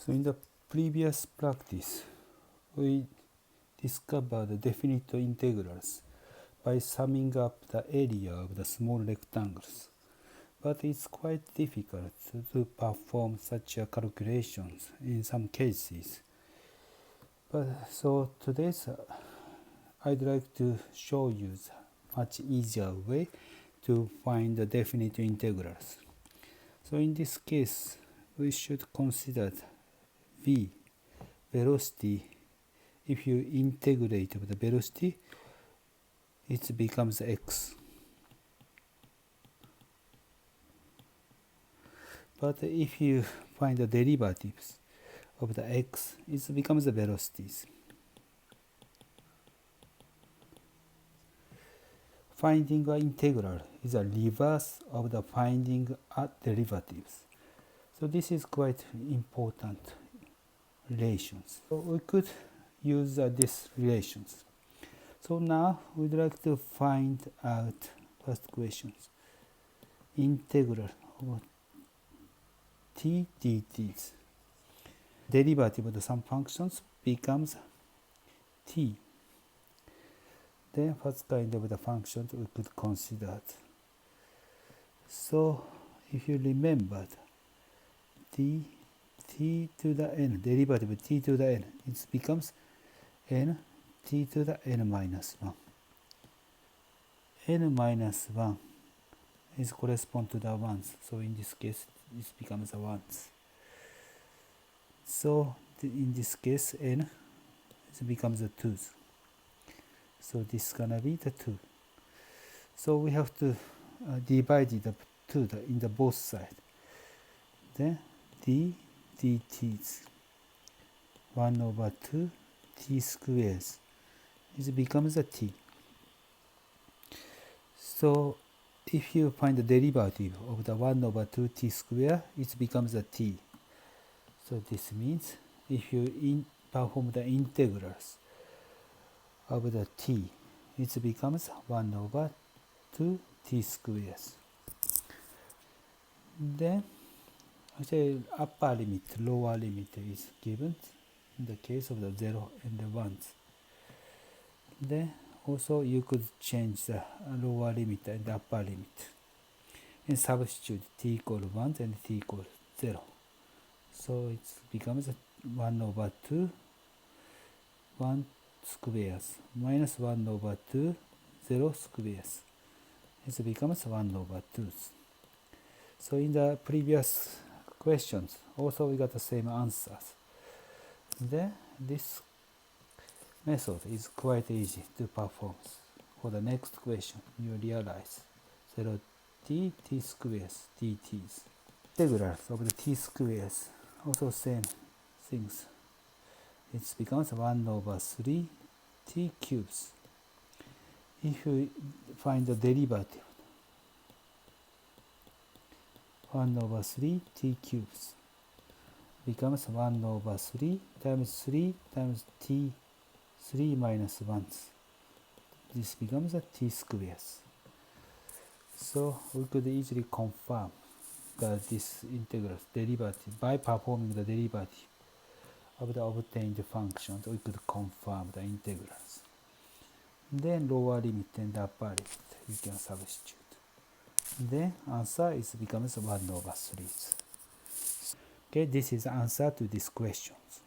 So in the previous practice, we discovered the definite integrals by summing up the area of the small rectangles. But it's quite difficult to perform such calculations in some cases. So today I'd like to show you a much easier way to find the definite integrals. So in this case, we should consider v, velocity. If you integrate the velocity, it becomes x. But if you find the derivatives of the x, it becomes the velocities. Finding an integral is a reverse of the finding a derivatives. So this is quite important relations. So we could use these relations. So now we'd like to find out first questions. Integral of t dt's. Derivative of some functions becomes t. Then first kind of the functions we could consider. So if you remember t to the n, derivative of t to the n, it becomes n t to the n minus 1. n minus 1 is correspond to the ones, so in this case it becomes a ones. So in this case n it becomes a 2's. So this is gonna be the 2. So we have to divide the 2 in the both sides. Then d dt's 1 over 2 t squares. It becomes a t. So if you find the derivative of the 1 over 2 t square, it becomes a t. So this means if you perform the integrals of the t, it becomes 1 over 2 t squares. Then actually upper limit, lower limit is given in the case of the 0 and the 1s. Then also you could change the lower limit and the upper limit and substitute t equals 1 and t equals 0. So it becomes 1 over 2 1 squares minus 1 over 2 0 squares. It becomes 1 over 2. So in the previous questions also we got the same answers. Then this method is quite easy to perform. For the next question you realize 0 t squares dt's. Integrals of the t squares also same things. It becomes 1 over 3 t cubes. If you find the derivative 1 over 3 t cubes becomes 1 over 3 times t 3 minus 1. This becomes a t squares. So we could easily confirm that this integral derivative by performing the derivative of the obtained functions. We could confirm the integrals. Then lower limit and upper limit you can substitute. Then answer is becomes 1 over 3. Okay, this is the answer to these questions.